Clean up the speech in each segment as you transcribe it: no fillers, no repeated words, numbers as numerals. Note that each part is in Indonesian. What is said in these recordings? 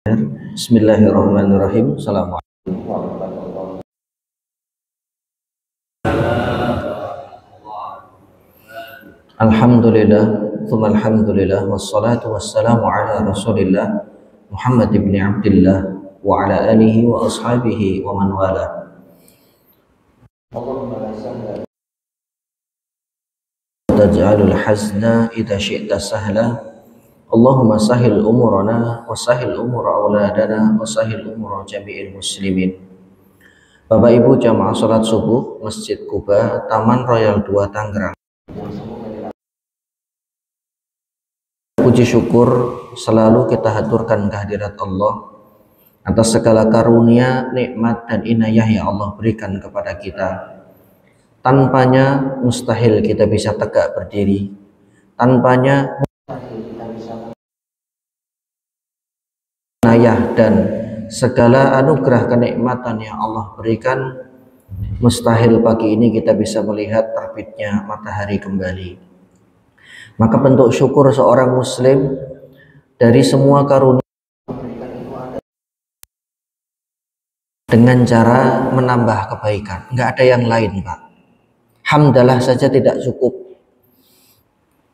Bismillahirrahmanirrahim. Assalamualaikum. Alhamdulillah, tsumma alhamdulillah, wassalatu wassalamu ala Rasulillah Muhammad ibn Abdullah wa ala alihi wa ashabihi wa man wala. Taj'alul hazna idza syi'ta sahla. Allahumma sahil umurana wa sahil umur auladana wa sahil umur jami'il muslimin. Bapak Ibu jamaah salat subuh Masjid Kuba, Taman Royal 2 Tangerang. Puji syukur selalu kita haturkan kehadirat Allah atas segala karunia, nikmat dan inayah yang Allah berikan kepada kita. Tanpanya mustahil kita bisa tegak berdiri. Tanpanya inayah dan segala anugerah kenikmatan yang Allah berikan, mustahil pagi ini kita bisa melihat terbitnya matahari kembali. Maka bentuk syukur seorang muslim dari semua karunia dengan cara menambah kebaikan. Nggak ada yang lain, Pak. Hamdalah saja tidak cukup.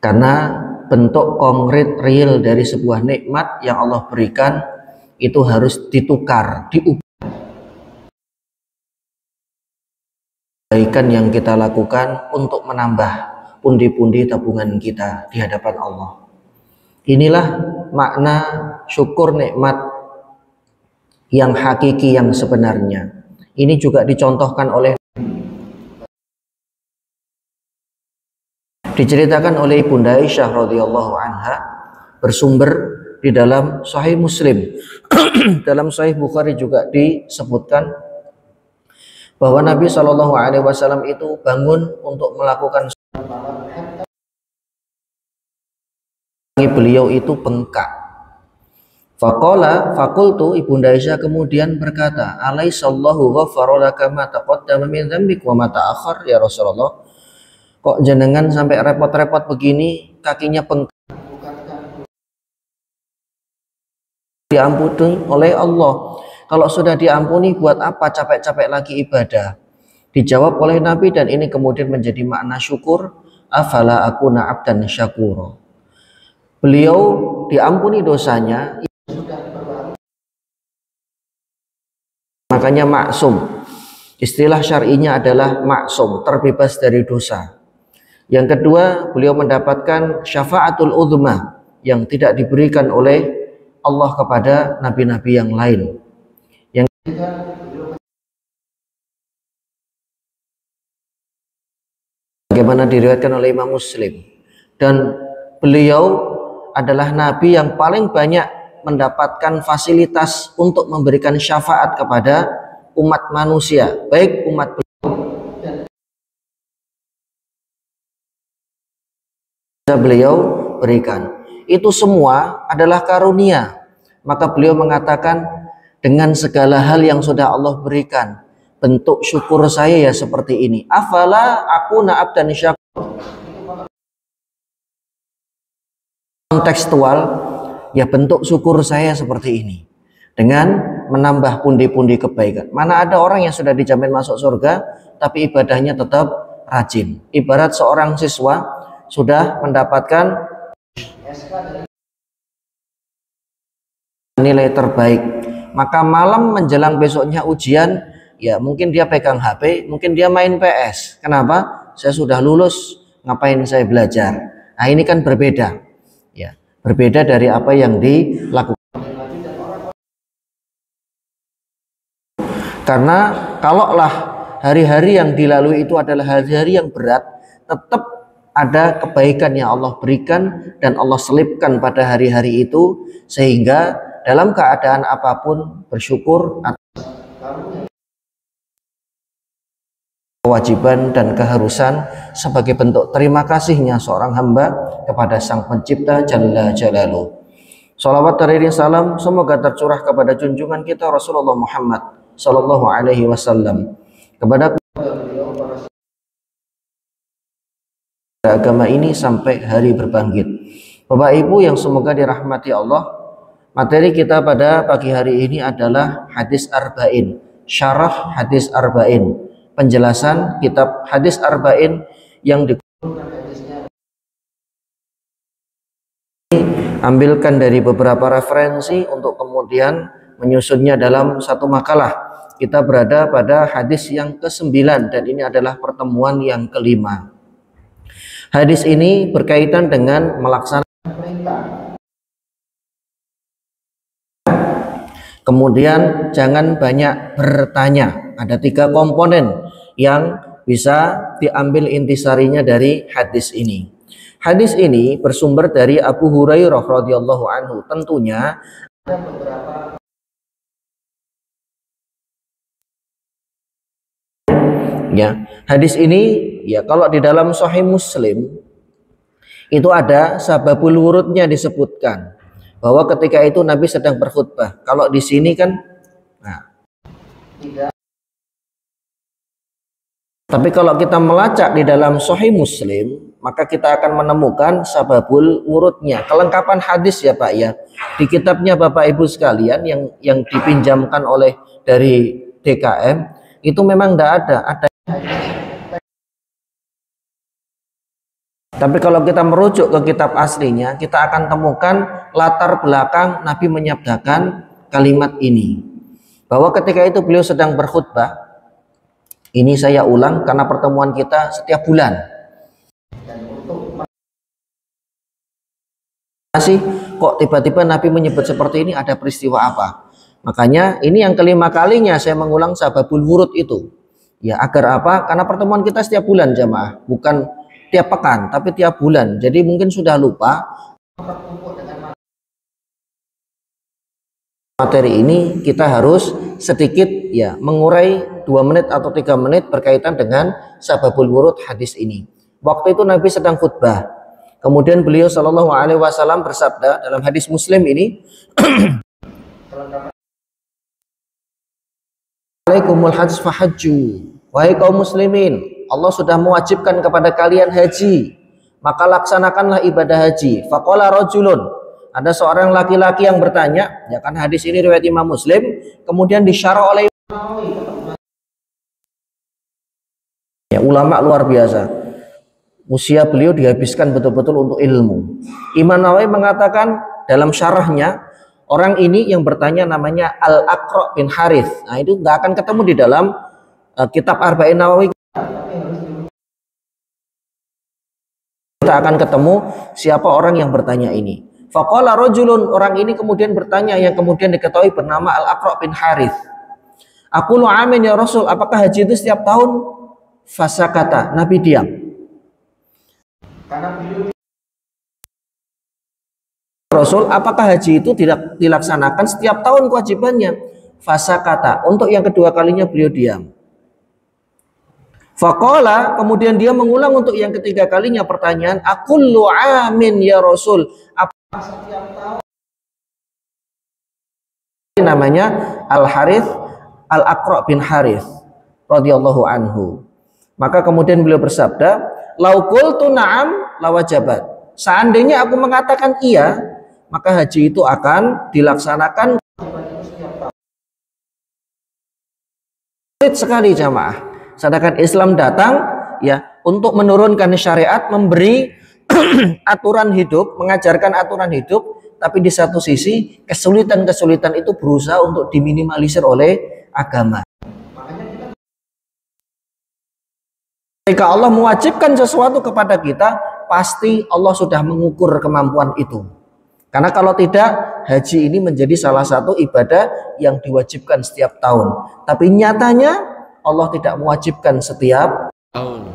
Karena bentuk konkret real dari sebuah nikmat yang Allah berikan itu harus ditukar, diubah. Kebaikan yang kita lakukan untuk menambah pundi-pundi tabungan kita di hadapan Allah. Inilah makna syukur nikmat yang hakiki, yang sebenarnya. Ini juga dicontohkan oleh, diceritakan oleh Ibunda Aisyah radhiyallahu anha, bersumber di dalam Sahih Muslim. Dalam Sahih Bukhari juga disebutkan bahwa Nabi Shallallahu Alaihi Wasallam itu bangun untuk melakukan, beliau itu bengkak. Faqala faqultu, Ibunda Aisyah kemudian berkata, alaisallahu ghafara laka ma taqaddama min dzambik wa ma ta'akhkhar ya Rasulullah. Kok jenengan sampai repot-repot begini, kakinya bengkak? Diampuni oleh Allah. Kalau sudah diampuni, buat apa capek-capek lagi ibadah? Dijawab oleh Nabi, dan ini kemudian menjadi makna syukur. Afala akuna abdan syakura. Beliau diampuni dosanya, makanya maksum. Istilah syar'inya adalah maksum, terbebas dari dosa. Yang kedua, beliau mendapatkan syafaatul uzma yang tidak diberikan oleh Allah kepada nabi-nabi yang lain. Yang ketiga, bagaimana diriwayatkan oleh Imam Muslim, dan beliau adalah nabi yang paling banyak mendapatkan fasilitas untuk memberikan syafaat kepada umat manusia, baik umat beliau berikan. Itu semua adalah karunia. Maka beliau mengatakan, dengan segala hal yang sudah Allah berikan, bentuk syukur saya ya seperti ini. Afala akuna abdan syakur. Kontekstual, ya bentuk syukur saya seperti ini, dengan menambah pundi-pundi kebaikan. Mana ada orang yang sudah dijamin masuk surga tapi ibadahnya tetap rajin. Ibarat seorang siswa sudah mendapatkan nilai terbaik, maka malam menjelang besoknya ujian, ya mungkin dia pegang HP, mungkin dia main PS. Kenapa? Saya sudah lulus, ngapain saya belajar? Nah, ini kan berbeda. Ya, berbeda dari apa yang dilakukan. Karena kalaulah hari-hari yang dilalui itu adalah hari-hari yang berat, tetap ada kebaikan yang Allah berikan dan Allah selipkan pada hari-hari itu, sehingga dalam keadaan apapun bersyukur atas kewajiban dan keharusan sebagai bentuk terima kasihnya seorang hamba kepada Sang Pencipta Jalla Jalaluhu. Shalawat dan salam semoga tercurah kepada junjungan kita Rasulullah Muhammad Sallallahu Alaihi Wasallam, kepada agama ini sampai hari berbangkit. Bapak Ibu yang semoga dirahmati Allah, Materi kita pada pagi hari ini adalah hadis arba'in, syarah hadis arba'in, penjelasan kitab hadis arba'in yang ambilkan dari beberapa referensi untuk kemudian menyusunnya dalam satu makalah. Kita berada pada hadis yang ke-9 dan ini adalah pertemuan yang kelima. Hadis ini berkaitan dengan melaksanakan perintah. Kemudian jangan banyak bertanya. Ada 3 komponen yang bisa diambil intisarinya dari hadis ini. Hadis ini bersumber dari Abu Hurairah radhiyallahu anhu. Tentunya ada beberapa ya. Hadis ini ya kalau di dalam Sahih Muslim itu ada sababul wurudnya disebutkan. Bahwa ketika itu Nabi sedang berkhutbah. Kalau di sini kan tidak. Tapi kalau kita melacak di dalam Sahih Muslim, maka kita akan menemukan sababul wurudnya. Kelengkapan hadis ya Pak ya. Di kitabnya Bapak Ibu sekalian yang dipinjamkan oleh dari DKM itu memang tidak ada. Tapi kalau kita merujuk ke kitab aslinya, kita akan temukan latar belakang Nabi menyabdakan kalimat ini. Bahwa ketika itu beliau sedang berkhutbah, ini saya ulang karena pertemuan kita setiap bulan. Dan untuk masih kok tiba-tiba Nabi menyebut seperti ini, ada peristiwa apa? Makanya ini yang kelima kalinya saya mengulang sababul wurud itu. Ya agar apa? Karena pertemuan kita setiap bulan jamaah, bukan tiap pekan tapi tiap bulan. Jadi mungkin sudah lupa materi ini, kita harus sedikit ya mengurai 2 menit atau 3 menit berkaitan dengan sababul wurud hadis ini. Waktu itu Nabi sedang khutbah. Kemudian beliau Shallallahu alaihi wasallam bersabda dalam hadis Muslim ini Alaikumul hajj fahajju. Wahai kaum muslimin, Allah sudah mewajibkan kepada kalian haji, maka laksanakanlah ibadah haji. Faqala rajulun, ada seorang laki-laki yang bertanya, ya kan hadis ini riwayat Imam Muslim, kemudian disyarah oleh ya, ulama luar biasa. Usia beliau dihabiskan betul-betul untuk ilmu. Imam Nawawi mengatakan dalam syarahnya, orang ini yang bertanya namanya Al-Aqra bin Harith. Nah, itu nggak akan ketemu di dalam kitab Arba'in Nawawi. Kita akan ketemu siapa orang yang bertanya ini. Faqala rajulun, orang ini kemudian bertanya yang kemudian diketahui bernama Al-Aqra bin Harith. Aqulu amin ya Rasul, apakah haji itu setiap tahun? Fasakata, Nabi diam. Karena beliau Rasul, apakah haji itu tidak dilaksanakan setiap tahun kewajibannya? Fasakata, untuk yang kedua kalinya beliau diam. Faqala, kemudian dia mengulang untuk yang ketiga kalinya pertanyaan, aqulu amin ya Rasul, apakah setiap tahun? Namanya Al-Harith Al-Aqra bin Harith radhiyallahu anhu. Maka kemudian beliau bersabda, lau qultu na'am lawajabat. Seandainya aku mengatakan iya, maka haji itu akan dilaksanakan. Sulit sekali jamaah. Sedangkan Islam datang ya untuk menurunkan syariat, memberi aturan hidup, mengajarkan aturan hidup, tapi di satu sisi kesulitan-kesulitan itu berusaha untuk diminimalisir oleh agama. Jika Allah mewajibkan sesuatu kepada kita, pasti Allah sudah mengukur kemampuan itu. Karena kalau tidak, haji ini menjadi salah satu ibadah yang diwajibkan setiap tahun. Tapi nyatanya Allah tidak mewajibkan setiap tahun.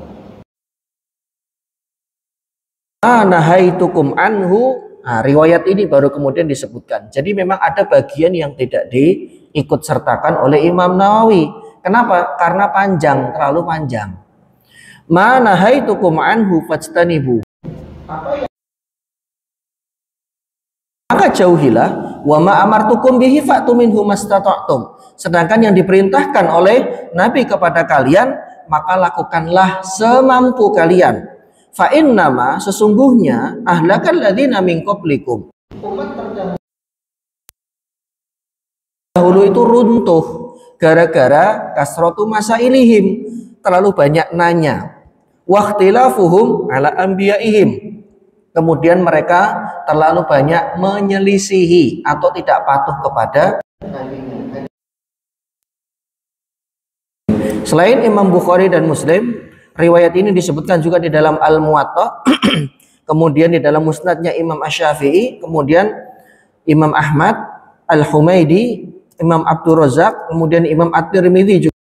Nahaitukum anhu. Nah, riwayat ini baru kemudian disebutkan. Jadi memang ada bagian yang tidak diikut sertakan oleh Imam Nawawi. Kenapa? Karena panjang, terlalu panjang. Nahaitukum anhu fajtanibu. Maka jauhilah, wa ma amartukum bihi fa'tu minhu mastata'tum. Sedangkan yang diperintahkan oleh Nabi kepada kalian, maka lakukanlah semampu kalian. Fa innama, sesungguhnya ahlakal ladzina min qablikum, umat terdahulu dahulu itu runtuh gara-gara kasratu masailihim, terlalu banyak nanya, waqtilafuhum ala anbiyaihim, kemudian mereka terlalu banyak menyelisihi atau tidak patuh kepada nabinya. Selain Imam Bukhari dan Muslim, riwayat ini disebutkan juga di dalam Al-Muwatta, kemudian di dalam Musnadnya Imam Asy-Syafi'i, kemudian Imam Ahmad, Al-Humaidi, Imam Abdul Razak, kemudian Imam At-Tirmidzi juga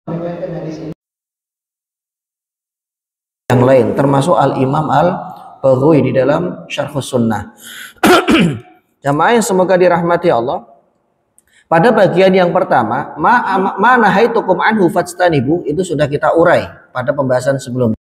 yang lain, termasuk Al-Imam Al-Baghawi di dalam Syarhus Sunnah. Jamaah yang semoga dirahmati Allah, pada bagian yang pertama, ma nahaitukum anhu fajtanibu, itu sudah kita urai pada pembahasan sebelumnya.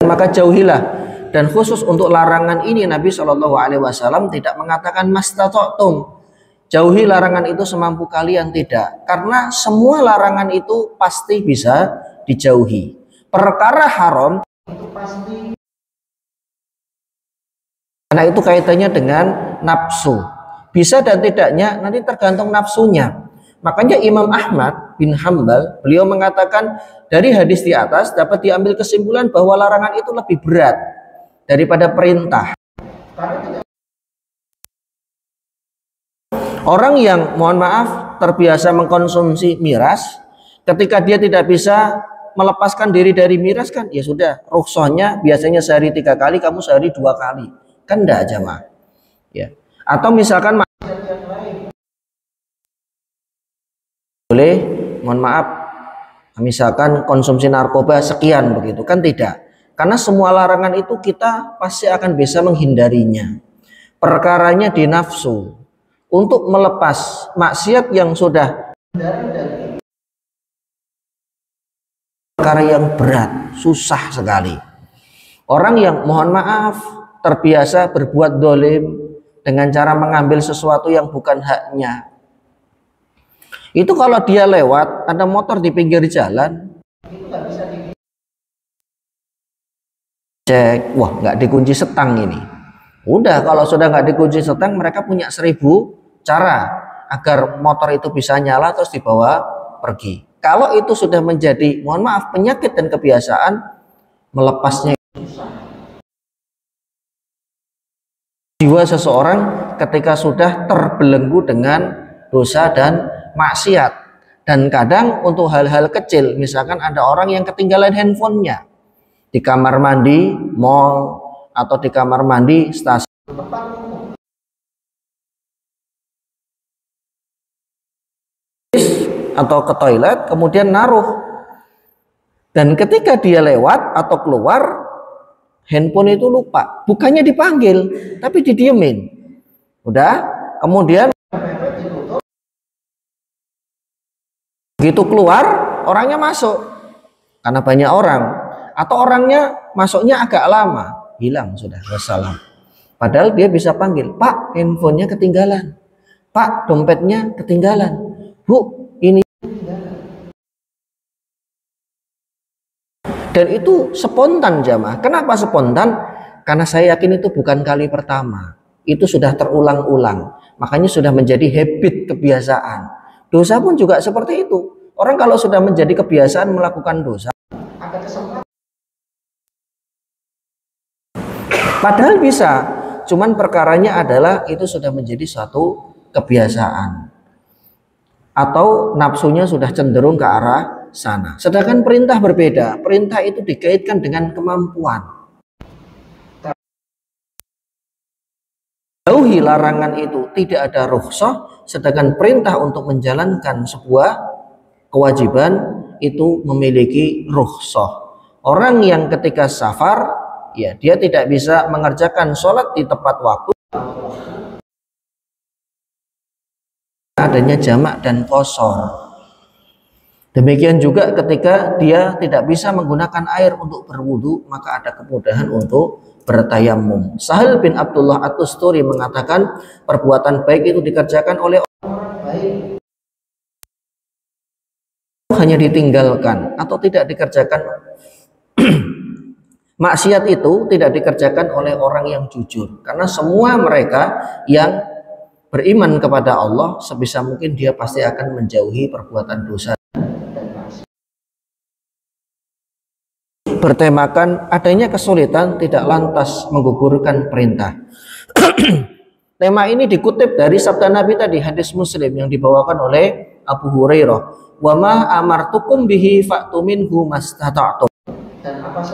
Maka jauhilah. Dan khusus untuk larangan ini Nabi Shallallahu Alaihi Wasallam tidak mengatakan mastata'tum, jauhi larangan itu semampu kalian, tidak, karena semua larangan itu pasti bisa dijauhi. Perkara haram itu pasti, karena itu kaitannya dengan nafsu, bisa dan tidaknya nanti tergantung nafsunya. Makanya Imam Ahmad bin Hambal, beliau mengatakan dari hadis di atas dapat diambil kesimpulan bahwa larangan itu lebih berat daripada perintah. Orang yang mohon maaf terbiasa mengkonsumsi miras, ketika dia tidak bisa melepaskan diri dari miras, kan ya sudah, rukhsahnya biasanya sehari 3 kali, kamu sehari 2 kali, kan enggak jamaah ya. Atau misalkan boleh, mohon maaf, misalkan konsumsi narkoba sekian begitu, kan tidak. Karena semua larangan itu kita pasti akan bisa menghindarinya. Perkaranya di nafsu. Untuk melepas maksiat yang sudah perkara yang berat, susah sekali. Orang yang mohon maaf terbiasa berbuat dolim dengan cara mengambil sesuatu yang bukan haknya, itu kalau dia lewat, ada motor di pinggir jalan, itu nggak bisa cek, wah nggak dikunci setang ini. Udah, kalau sudah nggak dikunci setang, mereka punya 1000 cara agar motor itu bisa nyala terus dibawa pergi. Kalau itu sudah menjadi, mohon maaf, penyakit dan kebiasaan, melepasnya susah. Jiwa seseorang ketika sudah terbelenggu dengan dosa dan maksiat. Dan kadang untuk hal-hal kecil, misalkan ada orang yang ketinggalan handphonenya di kamar mandi mall atau di kamar mandi stasiun atau ke toilet, kemudian naruh, dan ketika dia lewat atau keluar, handphone itu lupa, bukannya dipanggil tapi didiemin. Udah, kemudian begitu keluar, orangnya masuk karena banyak orang, atau orangnya masuknya agak lama, hilang sudah, wassalam. Padahal dia bisa panggil, Pak, handphonenya ketinggalan, Pak, dompetnya ketinggalan, Bu, ini. Dan itu spontan jamaah. Kenapa spontan? Karena saya yakin itu bukan kali pertama, itu sudah terulang-ulang, makanya sudah menjadi habit, kebiasaan. Dosa pun juga seperti itu. Orang kalau sudah menjadi kebiasaan melakukan dosa, padahal bisa, cuman perkaranya adalah itu sudah menjadi suatu kebiasaan, atau nafsunya sudah cenderung ke arah sana. Sedangkan perintah berbeda. Perintah itu dikaitkan dengan kemampuan. Jauhi larangan itu tidak ada rukhsah, sedangkan perintah untuk menjalankan sebuah kewajiban itu memiliki rukhsah. Orang yang ketika safar, ya dia tidak bisa mengerjakan sholat di tepat waktu, adanya jamak dan qashar. Demikian juga ketika dia tidak bisa menggunakan air untuk berwudu, maka ada kemudahan untuk bertayamum. Sahal bin Abdullah At-Tusturi mengatakan, perbuatan baik itu dikerjakan oleh orang baik, hanya ditinggalkan atau tidak dikerjakan. Maksiat itu tidak dikerjakan oleh orang yang jujur, karena semua mereka yang beriman kepada Allah, sebisa mungkin dia pasti akan menjauhi perbuatan dosa. Bertemakan adanya kesulitan tidak lantas menggugurkan perintah. Tema ini dikutip dari sabda Nabi tadi, hadis Muslim yang dibawakan oleh Abu Hurairah. Wa ma amartukum bihi fa'tu minhu mastata'tum. Dan apa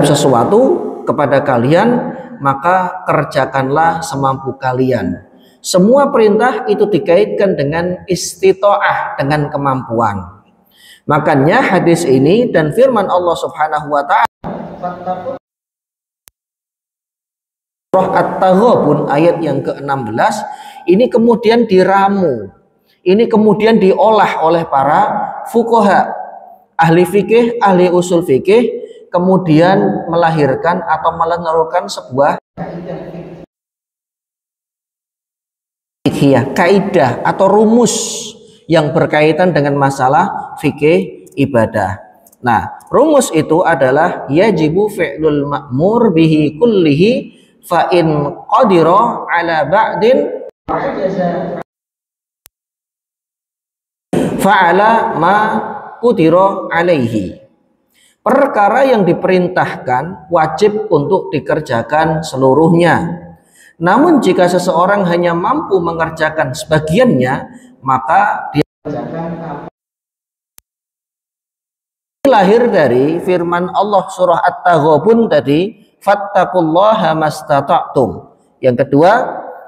sesuatu kepada kalian, maka kerjakanlah semampu kalian. Semua perintah itu dikaitkan dengan istita'ah, dengan kemampuan. Makanya hadis ini dan firman Allah Subhanahu wa taala Surah At-Taghabun ayat yang ke-16 ini kemudian diramu. Ini kemudian diolah oleh para fuqaha, ahli fikih, ahli usul fikih, kemudian melahirkan atau menelurkan sebuah fikih, kaidah atau rumus yang berkaitan dengan masalah fikih ibadah. Nah, rumus itu adalah yajibu fi'lul ma'mur bihi kullihi fa in qadira ala ba'din fa'ala ma qudira alaihi. Perkara yang diperintahkan wajib untuk dikerjakan seluruhnya. Namun jika seseorang hanya mampu mengerjakan sebagiannya, maka dia lahir dari firman Allah surah At-Taghabun tadi, fattaqullaha mastata'tum. Yang kedua,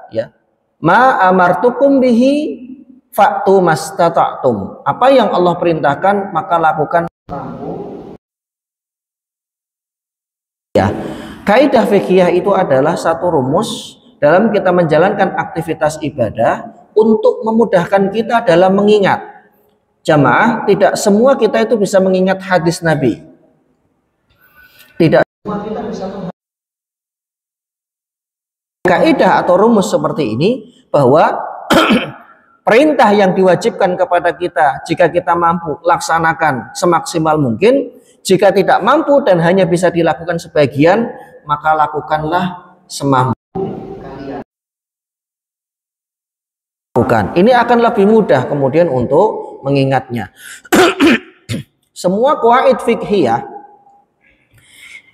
ya, ma amartukum bihi fa'tu mastata'tum. Apa yang Allah perintahkan maka lakukan. Ya, kaidah fikih itu adalah satu rumus dalam kita menjalankan aktivitas ibadah untuk memudahkan kita dalam mengingat. Jamaah, tidak semua kita itu bisa mengingat hadis Nabi. Tidak semua kita bisa mengingat kaidah atau rumus seperti ini, bahwa perintah yang diwajibkan kepada kita jika kita mampu laksanakan semaksimal mungkin. Jika tidak mampu dan hanya bisa dilakukan sebagian, maka lakukanlah semampu kalian. Ini akan lebih mudah kemudian untuk mengingatnya. Semua qawaid fiqhiyah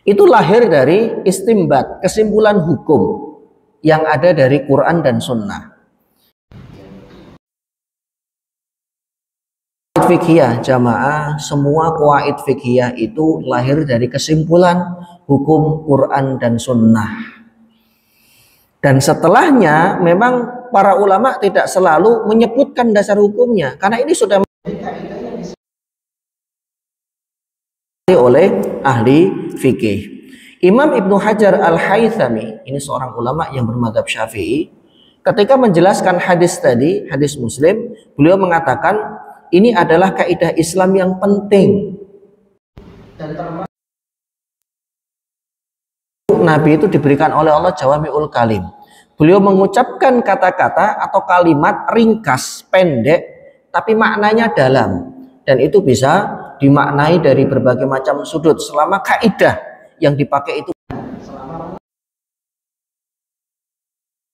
itu lahir dari istimbat, kesimpulan hukum yang ada dari Quran dan Sunnah. Fiqhiyah jamaah, semua qawaid fiqhiyah itu lahir dari kesimpulan hukum Quran dan Sunnah. Dan setelahnya memang para ulama tidak selalu menyebutkan dasar hukumnya, karena ini sudah oleh ahli fikih. Imam Ibnu Hajar Al-Haythami, ini seorang ulama yang bermadzhab Syafi'i, ketika menjelaskan hadis tadi, hadis Muslim, beliau mengatakan ini adalah kaidah Islam yang penting. Dan termasuk Nabi itu diberikan oleh Allah jawami'ul kalim. Beliau mengucapkan kata-kata atau kalimat ringkas, pendek, tapi maknanya dalam. Dan itu bisa dimaknai dari berbagai macam sudut selama kaidah yang dipakai itu.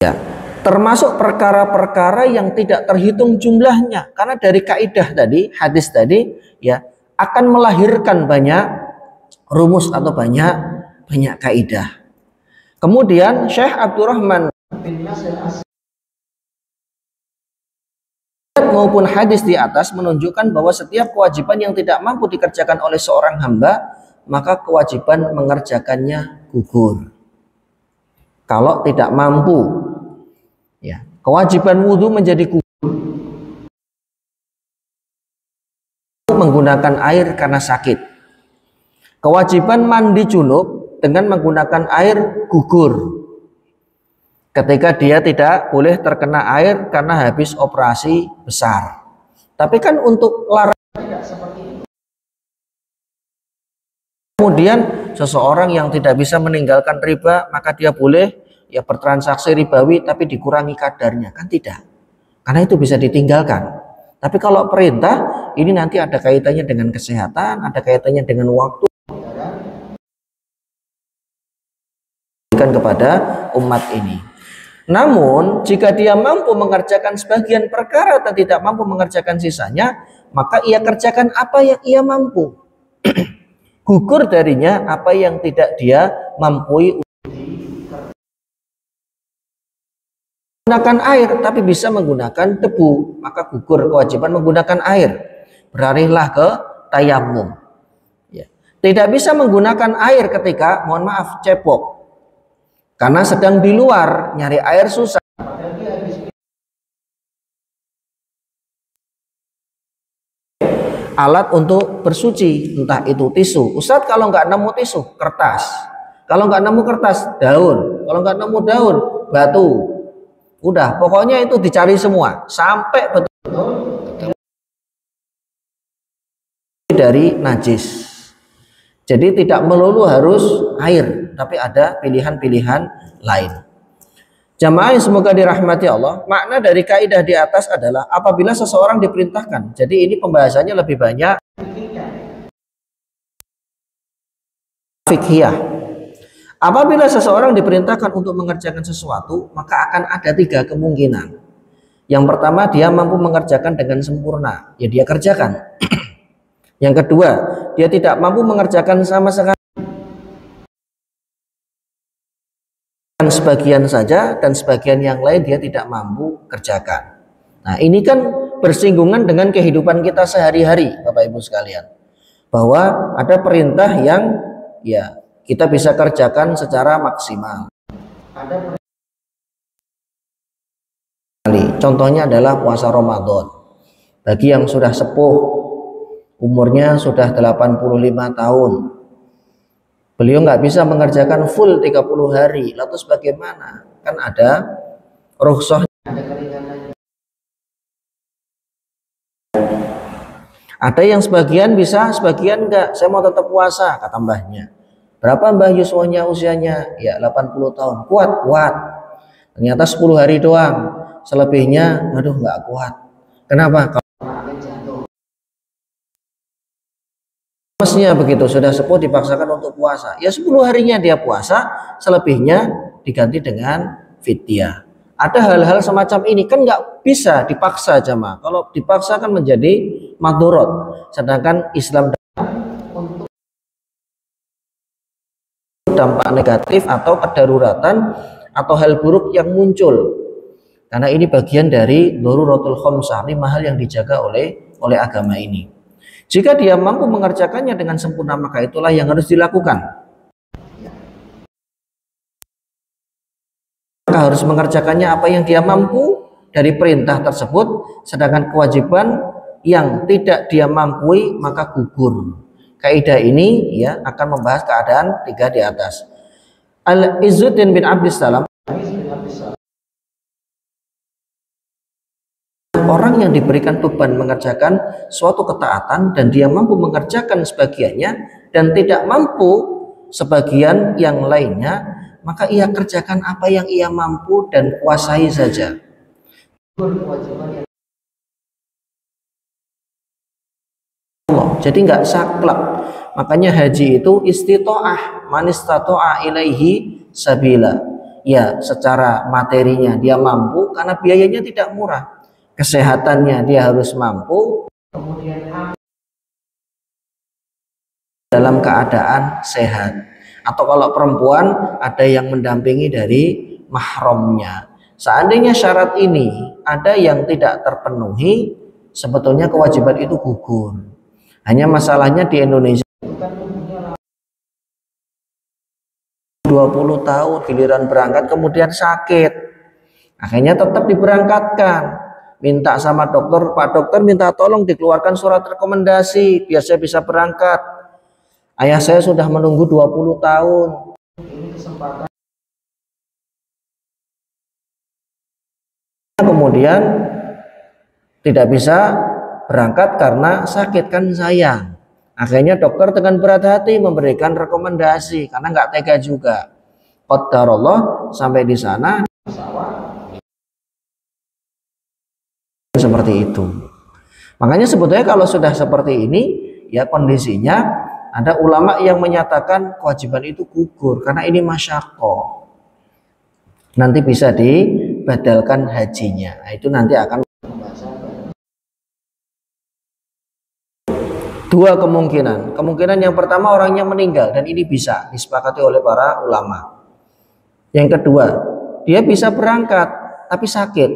Ya, termasuk perkara-perkara yang tidak terhitung jumlahnya, karena dari kaidah tadi, hadis tadi, ya, akan melahirkan banyak rumus atau banyak kaidah. Kemudian Syekh Abdurrahman bin Nasir maupun hadis di atas menunjukkan bahwa setiap kewajiban yang tidak mampu dikerjakan oleh seorang hamba, maka kewajiban mengerjakannya gugur. Kalau tidak mampu, ya, kewajiban wudhu menjadi gugur. Menggunakan air karena sakit. Kewajiban mandi junub dengan menggunakan air gugur. Ketika dia tidak boleh terkena air karena habis operasi besar. Tapi kan untuk larangan tidak seperti itu. Kemudian seseorang yang tidak bisa meninggalkan riba, maka dia boleh ya bertransaksi ribawi tapi dikurangi kadarnya, kan tidak. Karena itu bisa ditinggalkan. Tapi kalau perintah ini nanti ada kaitannya dengan kesehatan, ada kaitannya dengan waktu kepada umat ini. Namun jika dia mampu mengerjakan sebagian perkara dan tidak mampu mengerjakan sisanya, maka ia kerjakan apa yang ia mampu. Gugur darinya apa yang tidak dia mampu. Menggunakan air tapi bisa menggunakan debu, maka gugur kewajiban menggunakan air. Beralihlah ke tayamum. Ya. Tidak bisa menggunakan air ketika, mohon maaf, cebok. Karena sedang di luar, nyari air susah. Alat untuk bersuci, entah itu tisu. Ustadz, kalau nggak nemu tisu, kertas. Kalau nggak nemu kertas, daun. Kalau nggak nemu daun, batu. Udah, pokoknya itu dicari semua sampai betul dari najis. Jadi tidak melulu harus air, tapi ada pilihan-pilihan lain. Jamaah yang semoga dirahmati Allah, makna dari kaidah di atas adalah apabila seseorang diperintahkan. Jadi ini pembahasannya lebih banyak fikhiyah. Apabila seseorang diperintahkan untuk mengerjakan sesuatu, maka akan ada 3 kemungkinan. Yang pertama, dia mampu mengerjakan dengan sempurna, ya dia kerjakan. Yang kedua, dia tidak mampu mengerjakan sama sekali, sebagian saja, dan sebagian yang lain dia tidak mampu kerjakan. Nah, ini kan bersinggungan dengan kehidupan kita sehari-hari, Bapak Ibu sekalian. Bahwa ada perintah yang ya kita bisa kerjakan secara maksimal. Contohnya adalah puasa Ramadan. Bagi yang sudah sepuh, umurnya sudah 85 tahun, beliau nggak bisa mengerjakan full 30 hari. Lalu bagaimana? Kan ada rukhsah. Ada yang sebagian bisa, sebagian enggak. Saya mau tetap puasa, kata mbahnya. Berapa Mbah Yuswonya usianya? Ya 80 tahun. Kuat, kuat. Ternyata 10 hari doang. Selebihnya, aduh nggak kuat. Kenapa? Masnya begitu, sudah sepuh dipaksakan untuk puasa. Ya 10 harinya dia puasa, selebihnya diganti dengan fidyah. Ada hal-hal semacam ini kan nggak bisa dipaksa jamaah. Kalau dipaksa kan menjadi madorot. Sedangkan Islam dampak negatif atau kedaruratan atau hal buruk yang muncul, karena ini bagian dari daruratul khamsah, 5 hal yang dijaga oleh agama ini. Jika dia mampu mengerjakannya dengan sempurna, maka itulah yang harus dilakukan. Maka harus mengerjakannya apa yang dia mampu dari perintah tersebut, sedangkan kewajiban yang tidak dia mampu maka gugur. Kaidah ini ya akan membahas keadaan 3 di atas. Al-Izzuddin bin Abdissalam, orang yang diberikan beban mengerjakan suatu ketaatan dan dia mampu mengerjakan sebagiannya dan tidak mampu sebagian yang lainnya, maka ia kerjakan apa yang ia mampu dan kuasai saja. Jadi nggak saklek. Makanya haji itu istitoah, man istato'a ilaihi sabila. Ya, secara materinya dia mampu karena biayanya tidak murah. Kesehatannya dia harus mampu. Kemudian dalam keadaan sehat. Atau kalau perempuan ada yang mendampingi dari mahramnya. Seandainya syarat ini ada yang tidak terpenuhi, sebetulnya kewajiban itu gugur. Hanya masalahnya di Indonesia 20 tahun giliran berangkat kemudian sakit, akhirnya tetap diberangkatkan, minta sama dokter, Pak dokter minta tolong dikeluarkan surat rekomendasi biar saya bisa berangkat. Ayah saya sudah menunggu 20 tahun. Ini kesempatan. Kemudian tidak bisa berangkat karena sakit, kan sayang. Akhirnya dokter dengan berat hati memberikan rekomendasi karena nggak tega juga. Qadarullah sampai di sana seperti itu. Makanya sebetulnya kalau sudah seperti ini ya kondisinya, ada ulama yang menyatakan kewajiban itu gugur karena ini masyaqqah. nanti bisa dibadalkan hajinya. Nah, itu nanti akan dua kemungkinan. Kemungkinan yang pertama orangnya meninggal dan ini bisa disepakati oleh para ulama. Yang kedua, dia bisa berangkat tapi sakit.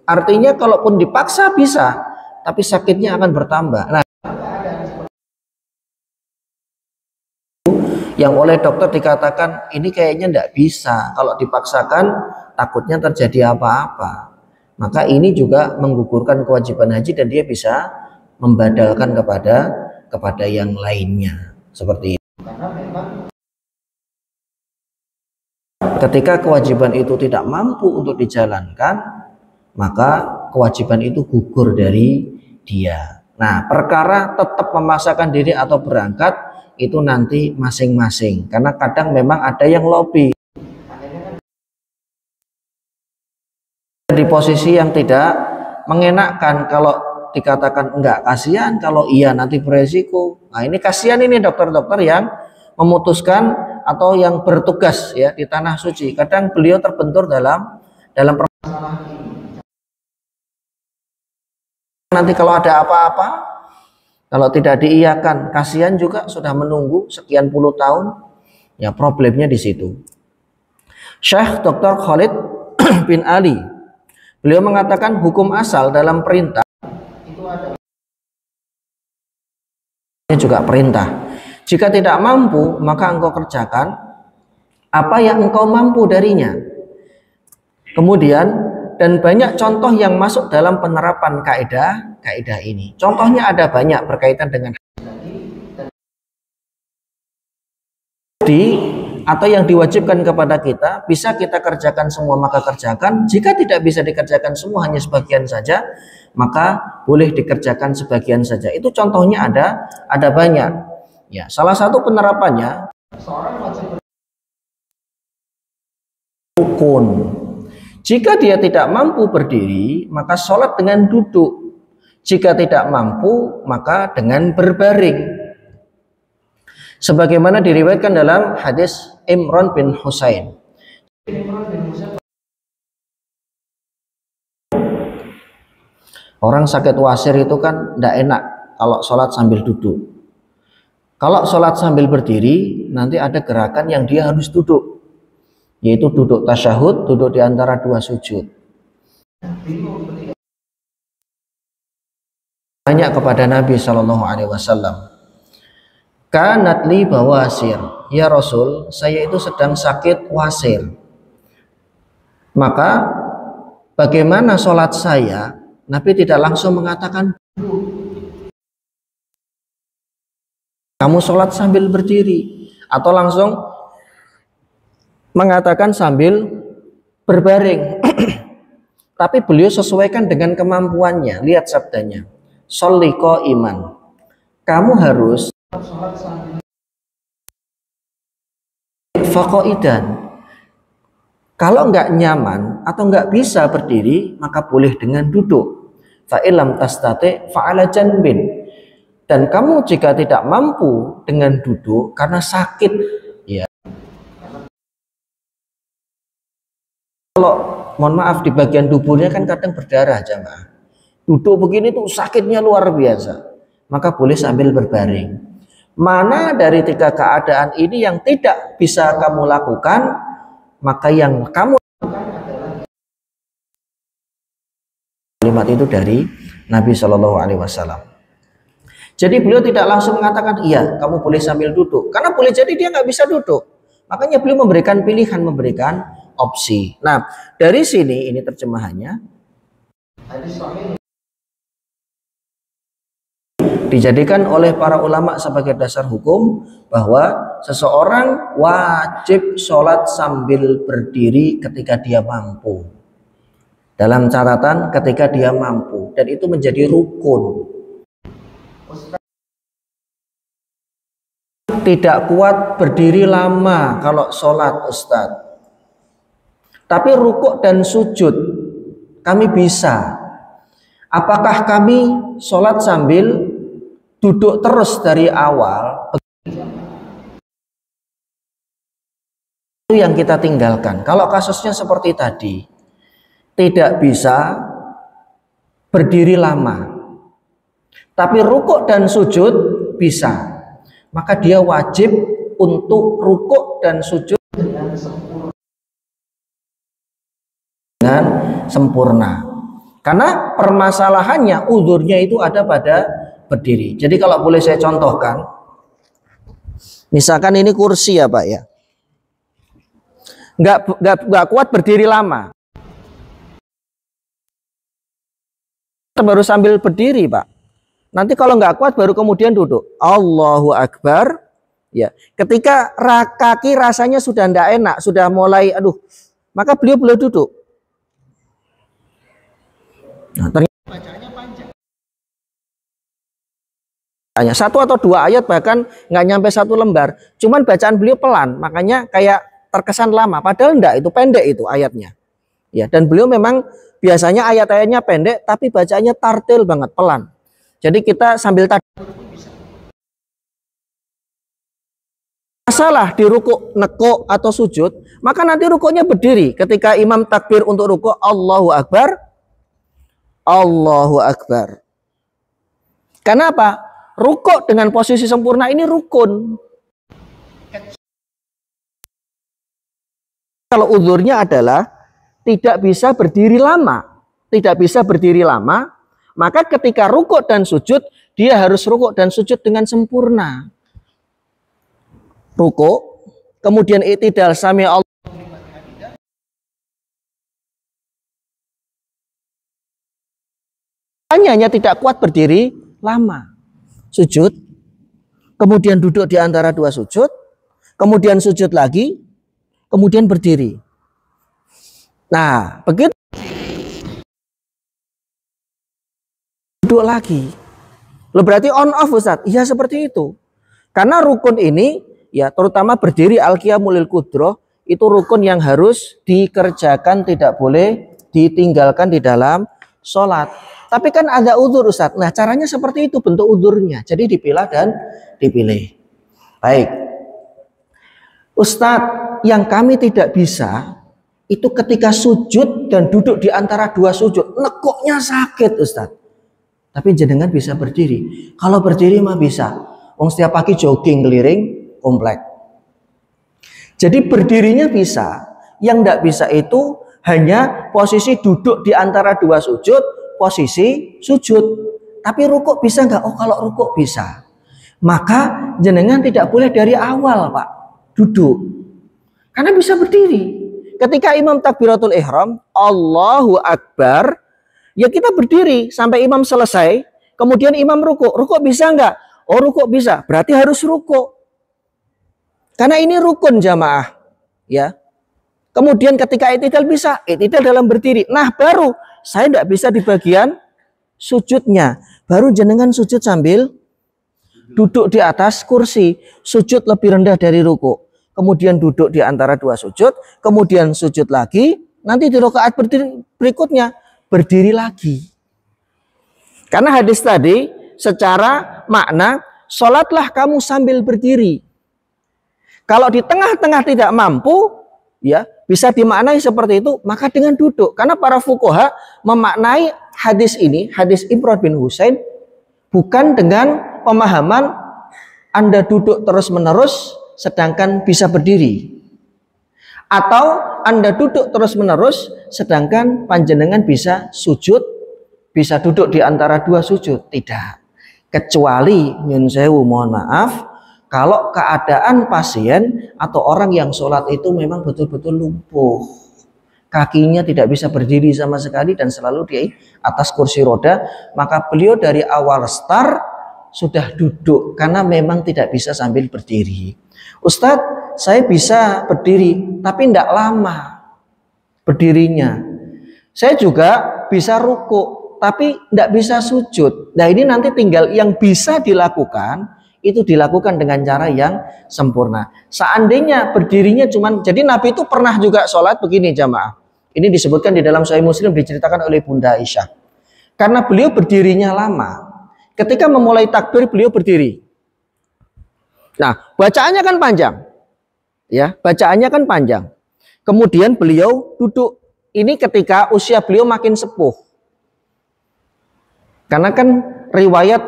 Artinya kalaupun dipaksa bisa, tapi sakitnya akan bertambah. Nah, yang oleh dokter dikatakan ini kayaknya tidak bisa. Kalau dipaksakan takutnya terjadi apa-apa. Maka ini juga menggugurkan kewajiban haji dan dia bisa membadalkan kepada yang lainnya. Seperti itu. Ketika kewajiban itu tidak mampu untuk dijalankan, maka kewajiban itu gugur dari dia. Nah, perkara tetap memaksakan diri atau berangkat itu nanti masing-masing. Karena kadang memang ada yang lobby di posisi yang tidak mengenakkan. Kalau dikatakan enggak, kasihan. Kalau iya, nanti beresiko. Nah, ini kasihan ini dokter-dokter yang memutuskan atau yang bertugas ya di tanah suci. Kadang beliau terbentur dalam permasalahan ini. Nanti kalau ada apa-apa, kalau tidak diiyakan, kasihan juga sudah menunggu sekian puluh tahun. Ya, problemnya di situ. Syekh Dr. Khalid bin Ali, beliau mengatakan hukum asal dalam perintah itu ada juga perintah. Jika tidak mampu, maka engkau kerjakan apa yang engkau mampu darinya. Kemudian, dan banyak contoh yang masuk dalam penerapan kaidah ini. Contohnya ada banyak berkaitan dengan atau yang diwajibkan kepada kita, bisa kita kerjakan semua maka kerjakan. Jika tidak bisa dikerjakan semua, hanya sebagian saja, maka boleh dikerjakan sebagian saja. Itu contohnya ada banyak. Ya, salah satu penerapannya seorang wajib rukun. Jika dia tidak mampu berdiri, maka sholat dengan duduk. Jika tidak mampu, maka dengan berbaring. Sebagaimana diriwayatkan dalam hadis Imran bin Husain. Orang sakit wasir itu kan tidak enak kalau sholat sambil duduk. Kalau sholat sambil berdiri, nanti ada gerakan yang dia harus duduk, yaitu duduk tasyahud, duduk di antara dua sujud. Tanya kepada Nabi Shallallahu Alaihi Wasallam, kanat li bawasir, ya Rasul, saya itu sedang sakit wasir. Maka bagaimana sholat saya? Nabi tidak langsung mengatakan kamu sholat sambil berdiri, atau langsung mengatakan sambil berbaring. Tapi beliau sesuaikan dengan kemampuannya. Lihat sabdanya, sholli qa'iman, kamu harus sholat sambil faqaidan. Kalau nggak nyaman atau nggak bisa berdiri, maka boleh dengan duduk. Fa illam tastati fa'ala janbin. Dan kamu jika tidak mampu dengan duduk karena sakit, ya. Kalau mohon maaf di bagian tubuhnya kan kadang berdarah jamaah. Duduk begini tuh sakitnya luar biasa. Maka boleh sambil berbaring. Mana dari tiga keadaan ini yang tidak bisa kamu lakukan, maka yang kamu lakukan adalah kalimat itu dari Nabi Shallallahu Alaihi Wasallam. Jadi beliau tidak langsung mengatakan iya kamu boleh sambil duduk, karena boleh jadi dia nggak bisa duduk. Makanya beliau memberikan pilihan, memberikan opsi. Nah, dari sini ini terjemahannya dijadikan oleh para ulama sebagai dasar hukum bahwa seseorang wajib sholat sambil berdiri ketika dia mampu. Dalam catatan ketika dia mampu, dan itu menjadi rukun. Tidak kuat berdiri lama kalau sholat Ustadz, tapi rukuk dan sujud kami bisa. Apakah kami sholat sambil duduk terus dari awal? Itu yang kita tinggalkan. Kalau kasusnya seperti tadi, tidak bisa berdiri lama, tapi rukuk dan sujud bisa, maka dia wajib untuk rukuk dan sujud dengan sempurna. Karena permasalahannya, uzurnya itu ada pada berdiri. Jadi kalau boleh saya contohkan, misalkan ini kursi ya Pak ya, nggak kuat berdiri lama, baru sambil berdiri Pak. Nanti kalau nggak kuat baru kemudian duduk. Allahu Akbar. Ya, ketika kaki rasanya sudah ndak enak, sudah mulai aduh, maka beliau duduk. Nah, ternyata bacaannya panjang. Hanya 1 atau 2 ayat, bahkan nggak nyampe 1 lembar. Cuman bacaan beliau pelan, makanya kayak terkesan lama. Padahal enggak, itu pendek itu ayatnya. Ya, dan beliau memang biasanya ayat-ayatnya pendek, tapi bacaannya tartil banget, pelan. Jadi kita sambil masalah di rukuk, neko atau sujud, maka nanti rukuknya berdiri. Ketika imam takbir untuk rukuk, Allahu Akbar, Allahu Akbar. Karena apa? Rukuk dengan posisi sempurna ini rukun. Kalau uzurnya adalah tidak bisa berdiri lama, maka ketika rukuk dan sujud, dia harus rukuk dan sujud dengan sempurna. Rukuk, kemudian i'tidal, sami Allah. Hanya tidak kuat berdiri lama. Sujud, kemudian duduk di antara 2 sujud, kemudian sujud lagi, kemudian berdiri. Nah, begitu duduk lagi. Loh, berarti on off Ustaz? Iya seperti itu. Karena rukun ini, ya terutama berdiri al-qiyamul lil qudroh, itu rukun yang harus dikerjakan, tidak boleh ditinggalkan di dalam sholat. Tapi kan ada uzur Ustaz. Nah, caranya seperti itu bentuk uzurnya. Jadi dipilah dan dipilih. Baik. Ustaz, yang kami tidak bisa itu ketika sujud dan duduk di antara 2 sujud. Nekuknya sakit Ustaz. Tapi jenengan bisa berdiri. Kalau berdiri mah bisa. Wong setiap pagi jogging keliling komplek. Jadi berdirinya bisa. Yang tidak bisa itu hanya posisi duduk di antara 2 sujud, posisi sujud. Tapi rukuk bisa nggak? Oh, kalau rukuk bisa. Maka jenengan tidak boleh dari awal Pak duduk. Karena bisa berdiri. Ketika imam takbiratul ihram, Allahu Akbar, ya kita berdiri sampai imam selesai. Kemudian imam rukuk. Rukuk bisa nggak? Oh, rukuk bisa. Berarti harus rukuk. Karena ini rukun jamaah. Ya. Kemudian ketika i'tidal bisa, i'tidal dalam berdiri. Nah, baru saya tidak bisa di bagian sujudnya. Baru jenengan sujud sambil duduk di atas kursi. Sujud lebih rendah dari rukuk. Kemudian duduk di antara 2 sujud. Kemudian sujud lagi. Nanti di rakaat berikutnya berdiri lagi. Karena hadis tadi secara makna, sholatlah kamu sambil berdiri. Kalau di tengah-tengah tidak mampu, ya bisa dimaknai seperti itu, maka dengan duduk. Karena para fuqaha memaknai hadis ini, hadis Imran bin Husain, bukan dengan pemahaman Anda duduk terus-menerus sedangkan bisa berdiri. Atau Anda duduk terus-menerus sedangkan panjenengan bisa sujud, bisa duduk di antara 2 sujud. Tidak. Kecuali, nyun sewu, mohon maaf, kalau keadaan pasien atau orang yang sholat itu memang betul-betul lumpuh. Kakinya tidak bisa berdiri sama sekali dan selalu di atas kursi roda. Maka beliau dari awal start sudah duduk karena memang tidak bisa sambil berdiri. Ustadz, saya bisa berdiri tapi tidak lama berdirinya. Saya juga bisa rukuk tapi tidak bisa sujud. Nah, ini nanti tinggal yang bisa dilakukan, itu dilakukan dengan cara yang sempurna. Seandainya berdirinya cuman, jadi Nabi itu pernah juga sholat begini jamaah. Ini disebutkan di dalam Sahih Muslim, diceritakan oleh Bunda Aisyah. Karena beliau berdirinya lama. Ketika memulai takbir beliau berdiri. Nah, bacaannya kan panjang. Ya, bacaannya kan panjang. Kemudian beliau duduk. Ini ketika usia beliau makin sepuh. Karena kan riwayat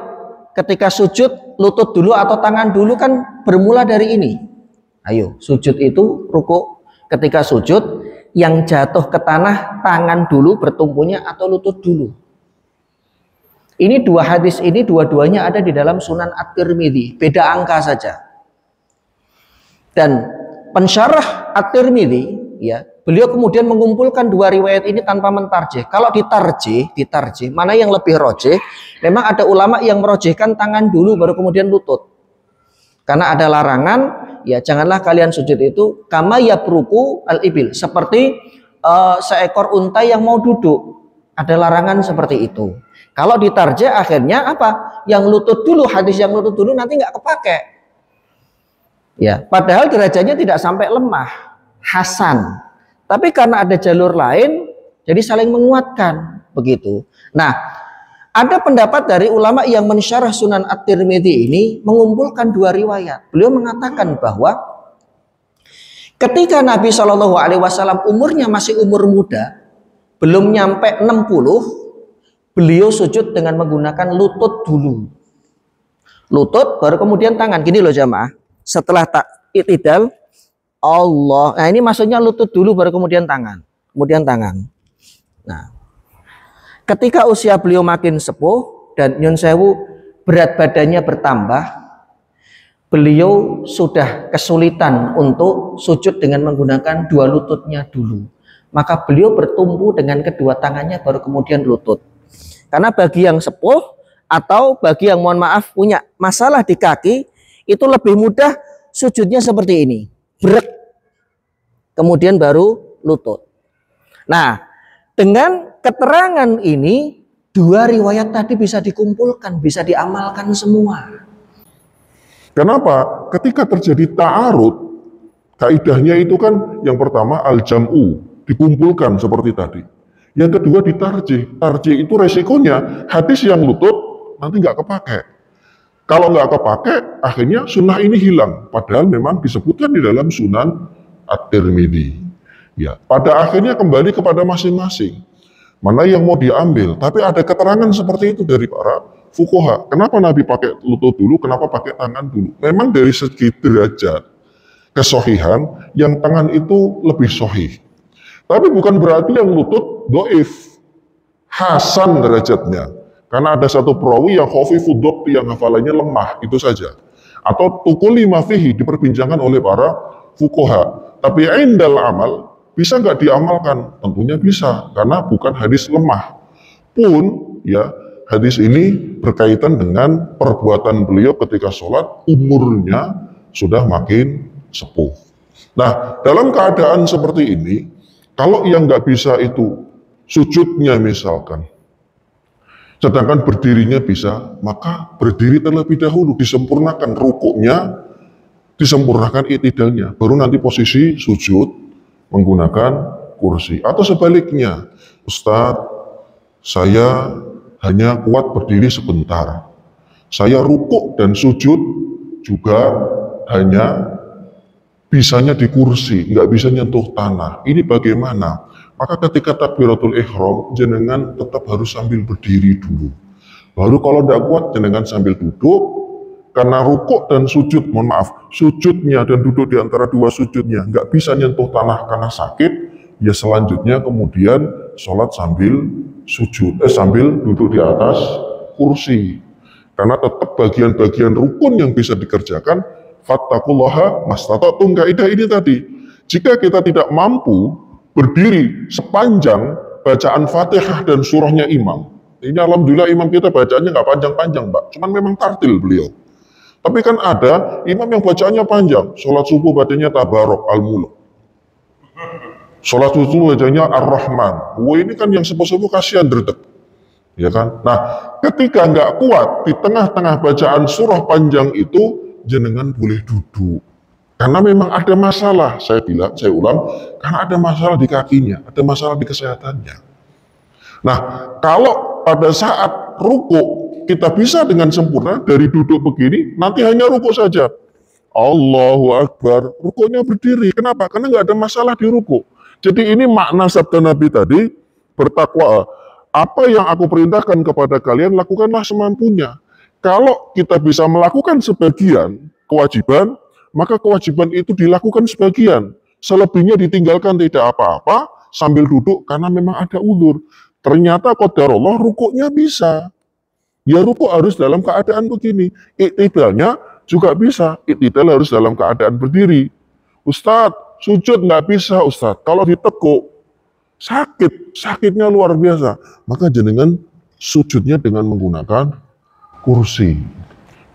ketika sujud lutut dulu atau tangan dulu kan bermula dari ini. Ayo, sujud itu rukuk. Ketika sujud yang jatuh ke tanah tangan dulu bertumpunya atau lutut dulu. Ini dua hadis ini dua-duanya ada di dalam Sunan At-Tirmidzi, beda angka saja. Dan pensyarah At-Tirmidzi, ya, beliau kemudian mengumpulkan dua riwayat ini tanpa mentarjih. Kalau ditarjih, mana yang lebih rojih? Memang ada ulama yang merojihkan tangan dulu baru kemudian lutut. Karena ada larangan, ya janganlah kalian sujud itu kama yabruku al-ibil, seperti seekor unta yang mau duduk. Ada larangan seperti itu. Kalau ditarjih akhirnya apa? Yang lutut dulu, hadis yang lutut dulu nanti nggak kepake. Ya, padahal derajatnya tidak sampai lemah, hasan. Tapi karena ada jalur lain, jadi saling menguatkan begitu. Nah, ada pendapat dari ulama yang mensyarah Sunan At-Tirmidzi ini mengumpulkan dua riwayat. Beliau mengatakan bahwa ketika Nabi Shallallahu Alaihi Wasallam umurnya masih umur muda, belum nyampe 60, beliau sujud dengan menggunakan lutut dulu. Lutut baru kemudian tangan. Gini loh jamaah. Setelah tak i'tidal Allah. Nah, ini maksudnya lutut dulu baru kemudian tangan. Kemudian tangan. Nah, ketika usia beliau makin sepuh dan nyun sewu berat badannya bertambah, beliau sudah kesulitan untuk sujud dengan menggunakan dua lututnya dulu. Maka beliau bertumpu dengan kedua tangannya baru kemudian lutut. Karena bagi yang sepuh atau bagi yang mohon maaf punya masalah di kaki, itu lebih mudah sujudnya seperti ini. Brek. Kemudian baru lutut. Nah, dengan keterangan ini, dua riwayat tadi bisa dikumpulkan, bisa diamalkan semua. Kenapa? Ketika terjadi ta'arud, kaidahnya itu kan yang pertama al-jam'u, dikumpulkan seperti tadi. Yang kedua ditarjih. Tarjih itu resikonya hadis yang lutut nanti nggak kepake. Kalau nggak kepake, akhirnya sunnah ini hilang. Padahal memang disebutkan di dalam Sunan At-Tirmidzi. Ya, pada akhirnya kembali kepada masing-masing. Mana yang mau diambil? Tapi ada keterangan seperti itu dari para fuqaha. Kenapa Nabi pakai lutut dulu? Kenapa pakai tangan dulu? Memang dari segi derajat kesohihan, yang tangan itu lebih sohih. Tapi bukan berarti yang lutut doif, hasan derajatnya. Karena ada satu perawi yang khafifud dhabti, yang hafalannya lemah, itu saja. Atau tukuli mafihi, diperbincangkan oleh para fuqaha. Tapi indal amal, bisa nggak diamalkan? Tentunya bisa, karena bukan hadis lemah. Pun, ya, hadis ini berkaitan dengan perbuatan beliau ketika sholat, umurnya sudah makin sepuh. Nah, dalam keadaan seperti ini, kalau yang nggak bisa itu sujudnya misalkan, sedangkan berdirinya bisa, maka berdiri terlebih dahulu, disempurnakan rukuknya, disempurnakan i'tidalnya, baru nanti posisi sujud menggunakan kursi. Atau sebaliknya, Ustadz, saya hanya kuat berdiri sebentar, saya rukuk dan sujud juga hanya bisanya di kursi, nggak bisa nyentuh tanah. Ini bagaimana? Maka ketika takbiratul ihram, jenengan tetap harus sambil berdiri dulu. Baru kalau tidak kuat, jenengan sambil duduk. Karena rukuk dan sujud, mohon maaf, sujudnya dan duduk di antara dua sujudnya nggak bisa nyentuh tanah karena sakit, ya selanjutnya kemudian sholat sambil sujud, sambil duduk di atas kursi. Karena tetap bagian-bagian rukun yang bisa dikerjakan, fattaqullaha mastata'tum, kaidah ini tadi. Jika kita tidak mampu berdiri sepanjang bacaan Fatihah dan surahnya imam, ini alhamdulillah imam kita bacaannya nggak panjang-panjang, Mbak, cuman memang tartil beliau. Tapi kan ada imam yang bacaannya panjang, sholat subuh bacanya Tabarok Al-Mulk, sholat subuh bacanya Ar-Rahman. Wah, ini kan yang sepuh-sepuh kasihan derdek, ya kan? Nah, ketika nggak kuat di tengah-tengah bacaan surah panjang itu, jenengan boleh duduk. Karena memang ada masalah, saya ulang, karena ada masalah di kakinya, ada masalah di kesehatannya. Nah, kalau pada saat rukuk kita bisa dengan sempurna dari duduk begini, nanti hanya rukuk saja. Allahu Akbar, rukuknya berdiri. Kenapa? Karena nggak ada masalah di rukuk. Jadi ini makna sabda Nabi tadi, bertakwa. Apa yang aku perintahkan kepada kalian, lakukanlah semampunya. Kalau kita bisa melakukan sebagian kewajiban, maka kewajiban itu dilakukan sebagian. Selebihnya ditinggalkan tidak apa-apa, sambil duduk karena memang ada uzur. Ternyata qadarullah rukuknya bisa. Ya rukuk harus dalam keadaan begini. Iktidalnya juga bisa. Iktidal harus dalam keadaan berdiri. Ustadz, sujud nggak bisa Ustadz. Kalau ditekuk, sakitnya luar biasa. Maka jenengan sujudnya dengan menggunakan kursi.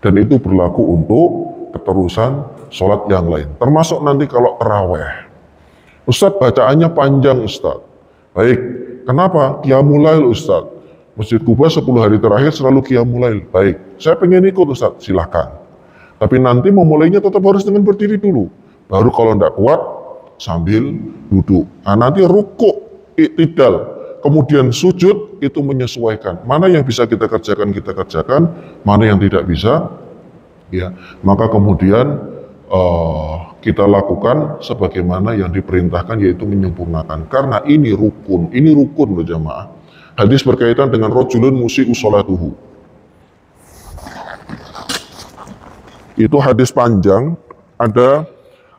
Dan itu berlaku untuk keterusan sholat yang lain. Termasuk nanti kalau taraweh. Ustadz bacaannya panjang Ustadz. Baik, kenapa? Qiyamul Lail Ustadz. Masjid Kuba 10 hari terakhir selalu Qiyamul Lail. Baik, saya pengen ikut Ustadz, silahkan. Tapi nanti memulainya tetap harus dengan berdiri dulu. Baru kalau tidak kuat, sambil duduk. Nah nanti rukuk, iktidal, kemudian sujud, itu menyesuaikan. Mana yang bisa kita kerjakan, mana yang tidak bisa, ya. Maka kemudian kita lakukan sebagaimana yang diperintahkan, yaitu menyempurnakan. Karena ini rukun loh jamaah. Hadis berkaitan dengan rojulun musi'u sholatuhu. Itu hadis panjang, ada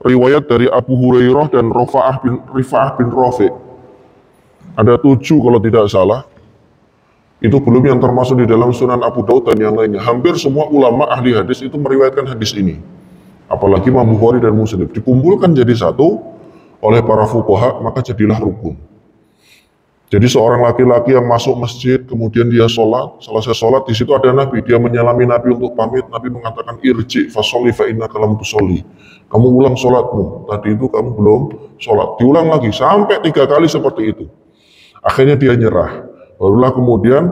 riwayat dari Abu Hurairah dan Rifa'ah bin Rafi'. Ada 7 kalau tidak salah. Itu belum yang termasuk di dalam Sunan Abu Daud dan yang lainnya. Hampir semua ulama ahli hadis itu meriwayatkan hadis ini. Apalagi Imam Bukhari dan Muslim. Dikumpulkan jadi satu oleh para fuqaha, maka jadilah rukun. Jadi seorang laki-laki yang masuk masjid, kemudian dia sholat, selesai sholat, di situ ada Nabi, dia menyalami Nabi untuk pamit, Nabi mengatakan, irji fasolli fa innaka lam tusolli. Kamu ulang sholatmu, tadi itu kamu belum sholat. Diulang lagi, sampai 3 kali seperti itu. Akhirnya dia nyerah. Barulah kemudian,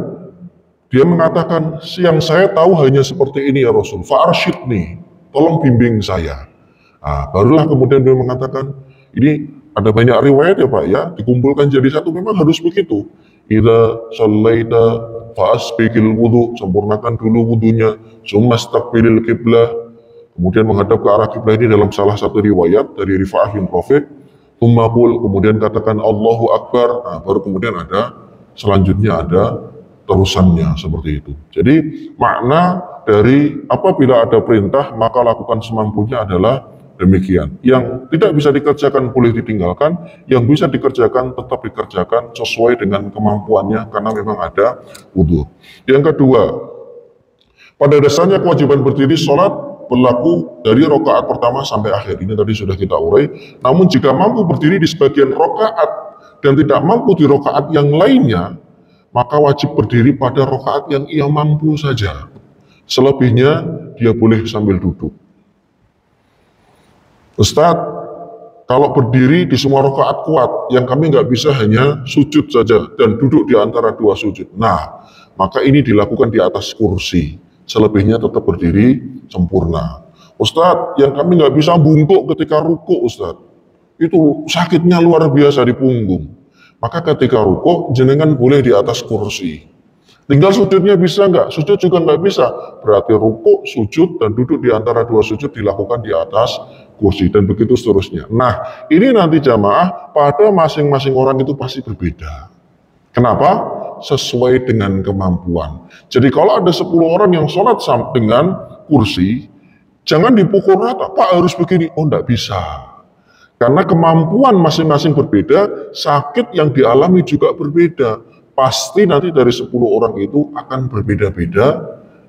dia mengatakan, yang saya tahu hanya seperti ini ya Rasul, fa'arsyidni, tolong bimbing saya. Nah, barulah kemudian dia mengatakan, ini ada banyak riwayat ya Pak ya, dikumpulkan jadi satu, memang harus begitu. Idza shallaita fa'asbiqil wudu, sempurnakan dulu wudunya, summa istaqbilil qiblah, kemudian menghadap ke arah kiblah. Ini dalam salah satu riwayat dari Rifa'ah bin Rafi', tsumma qul, kemudian katakan Allahu Akbar. Nah, baru kemudian ada selanjutnya ada terusannya seperti itu. Jadi makna dari apabila ada perintah maka lakukan semampunya adalah demikian. Yang tidak bisa dikerjakan boleh ditinggalkan, yang bisa dikerjakan tetap dikerjakan sesuai dengan kemampuannya karena memang ada wudu. Yang kedua, pada dasarnya kewajiban berdiri sholat berlaku dari rakaat pertama sampai akhir. Ini tadi sudah kita urai. Namun jika mampu berdiri di sebagian rakaat dan tidak mampu di rakaat yang lainnya, maka wajib berdiri pada rakaat yang ia mampu saja. Selebihnya dia boleh sambil duduk. Ustadz, kalau berdiri di semua rakaat kuat, yang kami nggak bisa hanya sujud saja dan duduk di antara 2 sujud. Nah, maka ini dilakukan di atas kursi. Selebihnya tetap berdiri sempurna. Ustadz, yang kami nggak bisa bungkuk ketika ruku, Ustadz. Itu sakitnya luar biasa di punggung. Maka ketika ruku, jenengan boleh di atas kursi. Tinggal sujudnya bisa nggak? Sujud juga nggak bisa. Berarti ruku, sujud, dan duduk di antara 2 sujud dilakukan di atas kursi. Dan begitu seterusnya. Nah, ini nanti jamaah, pada masing-masing orang itu pasti berbeda. Kenapa? Sesuai dengan kemampuan. Jadi kalau ada 10 orang yang sholat dengan kursi, jangan dipukul rata. Pak harus begini. Oh, nggak bisa. Karena kemampuan masing-masing berbeda, sakit yang dialami juga berbeda. Pasti nanti dari 10 orang itu akan berbeda-beda,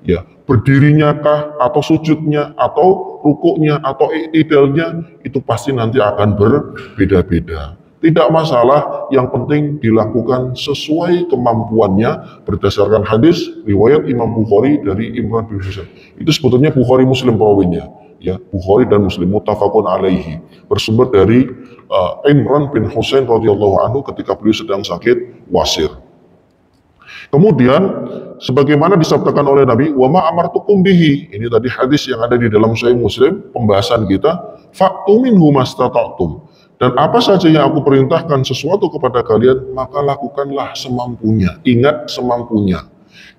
ya, berdirinya kah, atau sujudnya, atau rukuknya, atau iktidalnya, itu pasti nanti akan berbeda-beda. Tidak masalah, yang penting dilakukan sesuai kemampuannya berdasarkan hadis riwayat Imam Bukhari dari Imran bin Husain. Itu sebetulnya Bukhari Muslim perawinya, ya, Bukhari dan Muslim muttafaqun alaihi, bersumber dari Imran bin Husain radhiyallahu anhu ketika beliau sedang sakit wasir. Kemudian sebagaimana disabdakan oleh Nabi, wa ma amartukum bihi, ini tadi hadis yang ada di dalam Sahih Muslim, pembahasan kita, fa'tu minhu mastata'tum, dan apa saja yang aku perintahkan sesuatu kepada kalian, maka lakukanlah semampunya. Ingat, semampunya.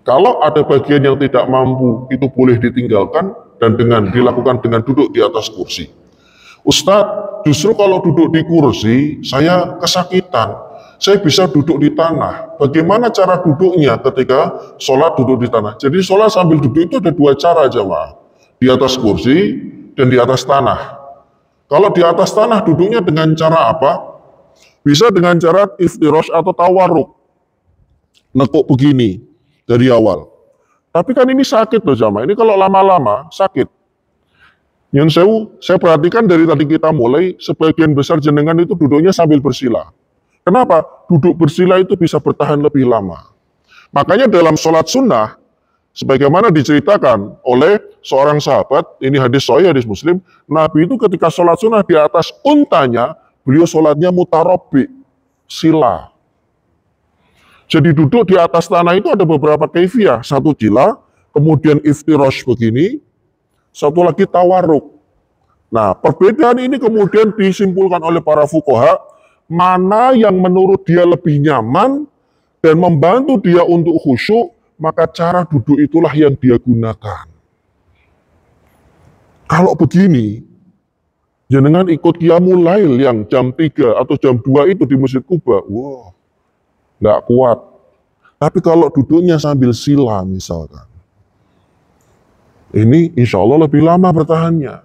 Kalau ada bagian yang tidak mampu, itu boleh ditinggalkan, dan dilakukan dengan duduk di atas kursi. Ustadz, justru kalau duduk di kursi, saya kesakitan. Saya bisa duduk di tanah. Bagaimana cara duduknya ketika sholat duduk di tanah? Jadi sholat sambil duduk itu ada dua cara, jemaah. Di atas kursi dan di atas tanah. Kalau di atas tanah duduknya dengan cara apa? Bisa dengan cara iftirosh atau tawarruk. Nekuk begini dari awal. Tapi kan ini sakit loh jamaah. Ini kalau lama-lama sakit. Nyun sewu, saya perhatikan dari tadi kita mulai, sebagian besar jenengan itu duduknya sambil bersila. Kenapa? Duduk bersila itu bisa bertahan lebih lama. Makanya dalam sholat sunnah, sebagaimana diceritakan oleh seorang sahabat, ini hadis sahih, hadis Muslim, Nabi itu ketika sholat sunnah di atas untanya, beliau sholatnya mutarabbi, sila. Jadi duduk di atas tanah itu ada beberapa kaifiyah, satu jila, kemudian iftirosh begini, satu lagi tawarruk. Nah, perbedaan ini kemudian disimpulkan oleh para fuqaha, mana yang menurut dia lebih nyaman dan membantu dia untuk khusyuk, maka cara duduk itulah yang dia gunakan. Kalau begini, jenengan ikut qiyamul lail yang jam 3 atau jam 2 itu di Masjid Kuba, wow, nggak kuat. Tapi kalau duduknya sambil sila misalkan, ini insya Allah lebih lama bertahannya.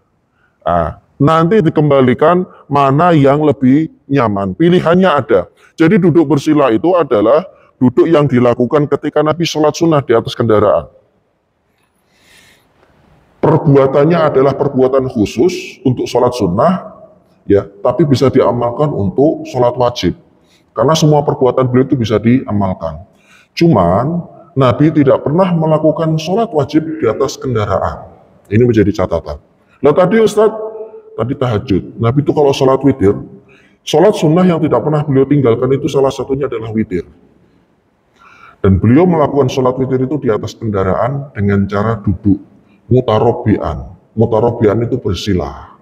Nah, nanti dikembalikan mana yang lebih nyaman. Pilihannya ada. Jadi duduk bersila itu adalah duduk yang dilakukan ketika Nabi sholat sunnah di atas kendaraan. Perbuatannya adalah perbuatan khusus untuk sholat sunnah, ya, tapi bisa diamalkan untuk sholat wajib. Karena semua perbuatan beliau itu bisa diamalkan. Cuman Nabi tidak pernah melakukan sholat wajib di atas kendaraan. Ini menjadi catatan. Nah tadi Ustadz, tadi tahajud. Nabi itu kalau sholat witir, sholat sunnah yang tidak pernah beliau tinggalkan itu salah satunya adalah witir. Dan beliau melakukan sholat witir itu di atas kendaraan dengan cara duduk. Mutarabbi'an. Mutarabbi'an itu bersila.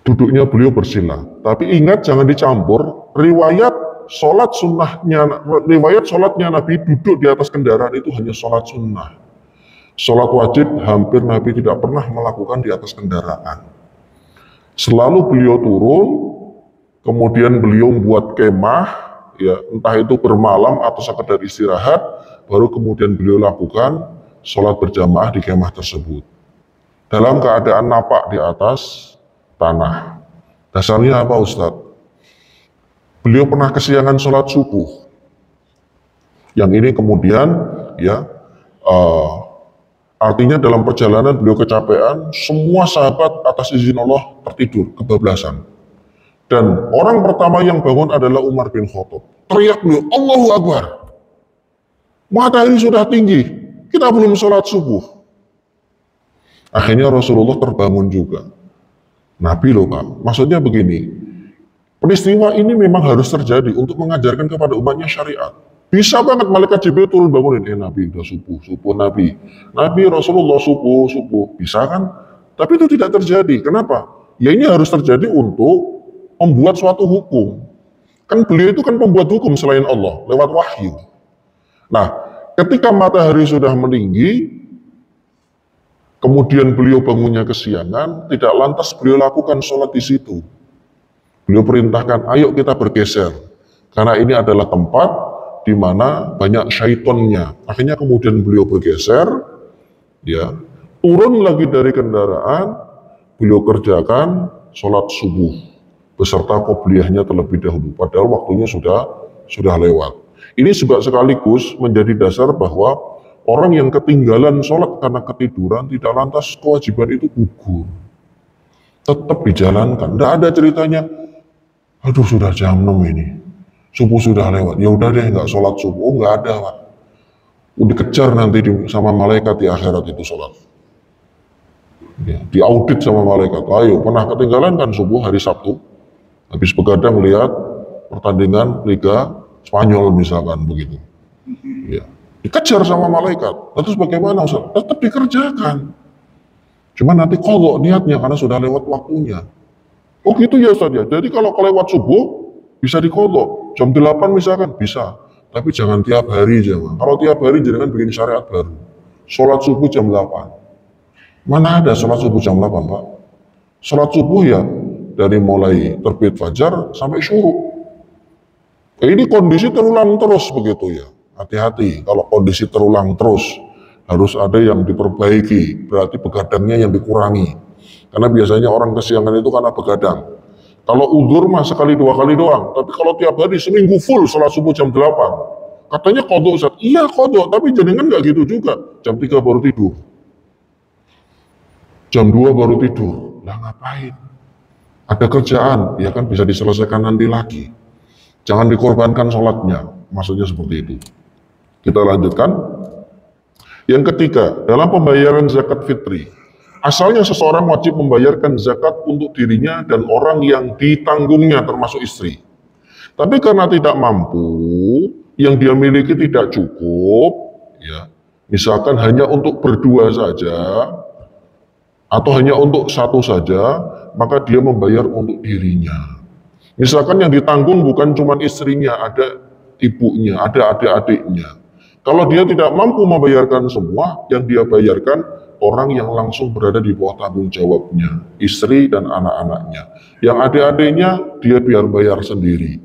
Duduknya beliau bersila. Tapi ingat jangan dicampur, riwayat sholatnya Nabi duduk di atas kendaraan itu hanya sholat sunnah. Sholat wajib hampir Nabi tidak pernah melakukan di atas kendaraan. Selalu beliau turun, kemudian beliau membuat kemah, ya entah itu bermalam atau sekedar istirahat, baru kemudian beliau lakukan sholat berjamaah di kemah tersebut. Dalam keadaan napak di atas tanah. Dasarnya apa Ustadz? Beliau pernah kesiangan sholat subuh. Yang ini kemudian, ya, artinya dalam perjalanan beliau kecapean, semua sahabat atas izin Allah tertidur, kebablasan. Dan orang pertama yang bangun adalah Umar bin Khattab. Teriak beliau, Allahu Akbar. Matahari sudah tinggi, kita belum sholat subuh. Akhirnya Rasulullah terbangun juga. Nabi loh Pak, maksudnya begini, peristiwa ini memang harus terjadi untuk mengajarkan kepada umatnya syariat. Bisa banget malaikat Jibril turun bangunin, Nabi udah subuh Nabi. Nabi Rasulullah subuh. Bisa kan? Tapi itu tidak terjadi. Kenapa? Ya ini harus terjadi untuk membuat suatu hukum. Kan beliau itu kan pembuat hukum selain Allah, lewat wahyu. Nah, ketika matahari sudah meninggi, kemudian beliau bangunnya kesiangan, tidak lantas beliau lakukan sholat di situ. Beliau perintahkan, ayo kita bergeser. Karena ini adalah tempat di mana banyak syaitonnya. Akhirnya kemudian beliau bergeser, ya, turun lagi dari kendaraan, beliau kerjakan sholat subuh beserta qobliyahnya terlebih dahulu. Padahal waktunya sudah lewat. Ini juga sekaligus menjadi dasar bahwa orang yang ketinggalan sholat karena ketiduran tidak lantas kewajiban itu gugur. Tetap dijalankan. Tidak ada ceritanya, aduh sudah jam 6 ini, subuh sudah lewat, ya udah deh nggak sholat subuh. Oh nggak ada Pak. Udah dikejar nanti sama malaikat di akhirat itu sholat. Ya, diaudit sama malaikat. Ayo pernah ketinggalan kan subuh hari Sabtu, habis begadang lihat pertandingan Liga Spanyol misalkan begitu. Ya, dikejar sama malaikat. Terus bagaimana Ustaz? Tetap dikerjakan. Cuma nanti qadha niatnya karena sudah lewat waktunya. Oh gitu ya Ustaz ya. Jadi kalau kelewat subuh bisa diqadha. Jam 8 misalkan bisa. Tapi jangan tiap hari jangan. Kalau tiap hari jangan bikin syariat baru. sholat subuh jam 8. Mana ada sholat subuh jam 8, Pak? Sholat subuh ya dari mulai terbit fajar sampai syuruk. Ini kondisi terulang terus begitu ya. Hati-hati, kalau kondisi terulang terus, harus ada yang diperbaiki, berarti begadangnya yang dikurangi. Karena biasanya orang kesiangan itu karena begadang. Kalau udzur mah sekali dua kali doang, tapi kalau tiap hari seminggu full sholat subuh jam 8, katanya kodok Ustaz. Iya kodok, tapi jenengan nggak gitu juga. Jam 3 baru tidur. Jam 2 baru tidur. Lah ngapain? Ada kerjaan, ya kan bisa diselesaikan nanti lagi. Jangan dikorbankan sholatnya, maksudnya seperti itu. Kita lanjutkan. Yang ketiga, dalam pembayaran zakat fitri, asalnya seseorang wajib membayarkan zakat untuk dirinya dan orang yang ditanggungnya termasuk istri. Tapi karena tidak mampu, yang dia miliki tidak cukup, ya, misalkan hanya untuk berdua saja, atau hanya untuk satu saja, maka dia membayar untuk dirinya. Misalkan yang ditanggung bukan cuma istrinya, ada ibunya, ada adik-adiknya. Kalau dia tidak mampu membayarkan semua, yang dia bayarkan orang yang langsung berada di bawah tanggung jawabnya, istri dan anak-anaknya. Yang adik-adiknya dia biar bayar sendiri,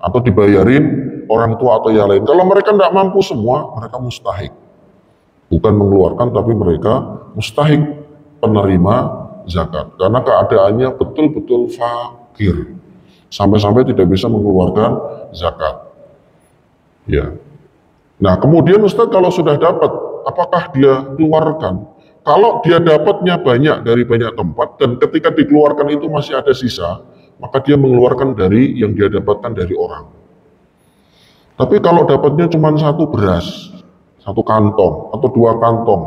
atau dibayarin orang tua atau yang lain. Kalau mereka tidak mampu semua, mereka mustahik. Bukan mengeluarkan, tapi mereka mustahik penerima zakat. Karena keadaannya betul-betul fakir. Sampai-sampai tidak bisa mengeluarkan zakat. Ya. Nah, kemudian Ustaz kalau sudah dapat, apakah dia keluarkan? Kalau dia dapatnya banyak dari banyak tempat, dan ketika dikeluarkan itu masih ada sisa, maka dia mengeluarkan dari yang dia dapatkan dari orang. Tapi kalau dapatnya cuma satu beras, satu kantong, atau dua kantong,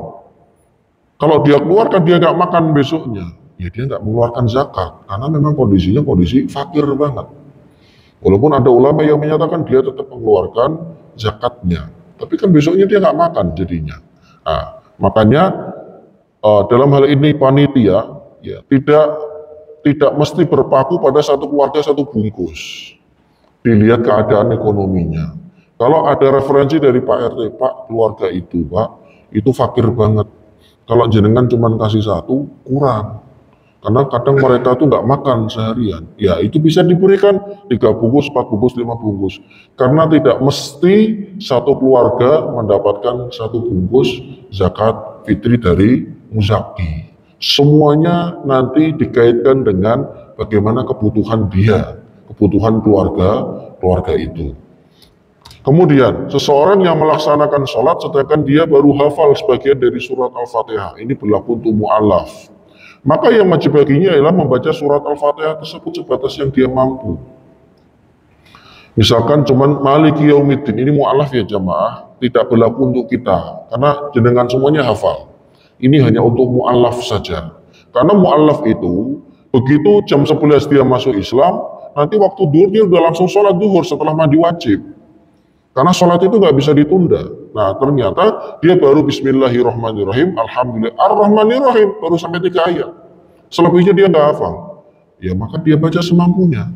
kalau dia keluarkan, dia nggak makan besoknya, ya dia nggak mengeluarkan zakat, karena memang kondisinya kondisi fakir banget. Walaupun ada ulama yang menyatakan dia tetap mengeluarkan zakatnya, tapi kan besoknya dia nggak makan jadinya. Nah, makanya dalam hal ini panitia ya tidak mesti berpaku pada satu keluarga satu bungkus. Dilihat keadaan ekonominya. Kalau ada referensi dari Pak RT, Pak keluarga itu Pak, itu fakir banget. Kalau jenengan cuma kasih satu, kurang. Karena kadang mereka tuh nggak makan seharian. Ya itu bisa diberikan 3 bungkus, 4 bungkus, 5 bungkus. Karena tidak mesti satu keluarga mendapatkan satu bungkus zakat fitri dari muzaki. Semuanya nanti dikaitkan dengan bagaimana kebutuhan dia, kebutuhan keluarga itu. Kemudian, seseorang yang melaksanakan sholat sedangkan dia baru hafal sebagian dari surat Al-Fatihah. Ini berlaku untuk mu'alaf. Maka yang wajib baginya adalah membaca surat Al-Fatihah tersebut sebatas yang dia mampu. Misalkan cuman Maliki Yaumiddin, ini mu'alaf ya jamaah, tidak berlaku untuk kita. Karena jenengan semuanya hafal. Ini hanya untuk mu'alaf saja. Karena mu'alaf itu, begitu jam 11 dia masuk Islam, nanti waktu duhur dia udah langsung sholat duhur setelah mandi wajib. Karena sholat itu nggak bisa ditunda. Nah ternyata dia baru Bismillahirrahmanirrahim, Alhamdulillah, Ar-Rahmanirrahim, baru sampai 3 ayat. Selebihnya dia nggak hafal. Ya maka dia baca semampunya.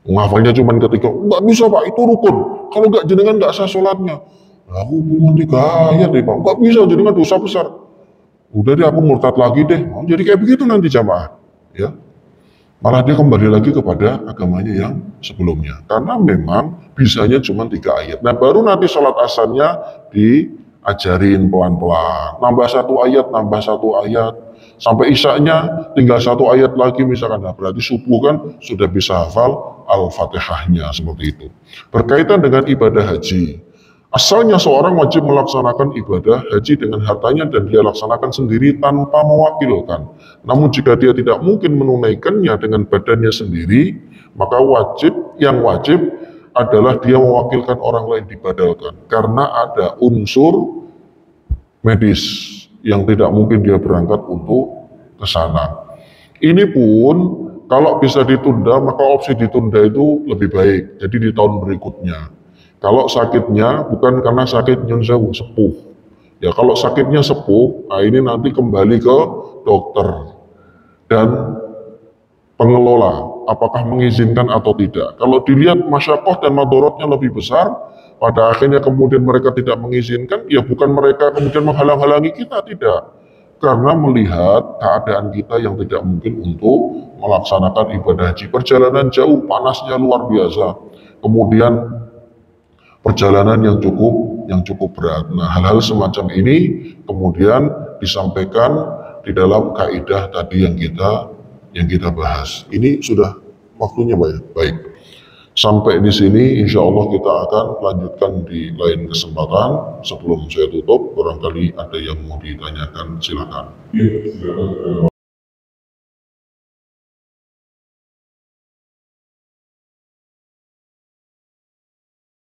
Menghafalnya cuma ketika, nggak bisa Pak, itu rukun. Kalau nggak jenengan nggak sah sholatnya. Aku cuma 3 ayat deh Pak, nggak bisa, jenengan dosa besar. Udah deh aku murtad lagi deh. Oh, jadi kayak begitu nanti jamaah. Ya. Malah dia kembali lagi kepada agamanya yang sebelumnya. Karena memang bisanya cuma 3 ayat. Nah baru nanti sholat asarnya diajarin pelan-pelan. Nambah 1 ayat, nambah 1 ayat. Sampai isyaknya tinggal 1 ayat lagi misalkan. Nah berarti subuh kan sudah bisa hafal Al-Fatihahnya seperti itu. Berkaitan dengan ibadah haji. Asalnya seorang wajib melaksanakan ibadah haji dengan hartanya dan dia laksanakan sendiri tanpa mewakilkan. Namun jika dia tidak mungkin menunaikannya dengan badannya sendiri, maka yang wajib adalah dia mewakilkan orang lain dibadalkan. Karena ada unsur medis yang tidak mungkin dia berangkat untuk ke sana. Ini pun kalau bisa ditunda, maka opsi ditunda itu lebih baik. Jadi di tahun berikutnya. Kalau sakitnya bukan karena sakit nyun sewu, sepuh. Ya kalau sakitnya sepuh, nah ini nanti kembali ke dokter dan pengelola apakah mengizinkan atau tidak. Kalau dilihat masyakoh dan madorotnya lebih besar, pada akhirnya kemudian mereka tidak mengizinkan, ya bukan mereka kemudian menghalang-halangi kita, tidak. Karena melihat keadaan kita yang tidak mungkin untuk melaksanakan ibadah haji. Perjalanan jauh, panasnya luar biasa. Kemudian perjalanan yang cukup berat. Nah, hal-hal semacam ini kemudian disampaikan di dalam kaidah tadi yang kita bahas. Ini sudah waktunya, Pak ya? Baik. Sampai di sini insya Allah kita akan lanjutkan di lain kesempatan. Sebelum saya tutup, barangkali ada yang mau ditanyakan, silakan.